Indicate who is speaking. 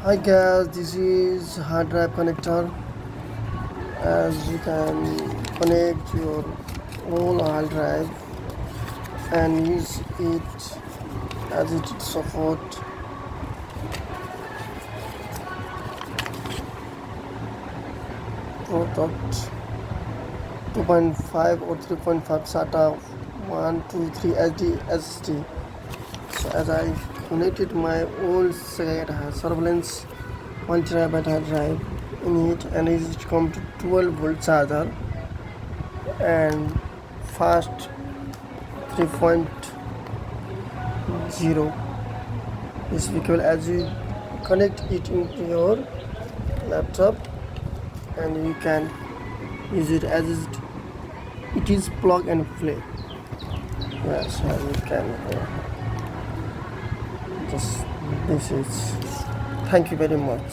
Speaker 1: Hi guys, this is hard drive connector. As you can connect your own hard drive and use it as it support product 2.5 or 3.5 SATA 123 SD SSD. So as I connected my old surveillance 1 terabyte hard drive in it, and it come to 12 volt charger and fast 3.0 is equal as you connect it into your laptop, and you can use it as it is plug and play. Yes, so you can just this is. Thank you very much.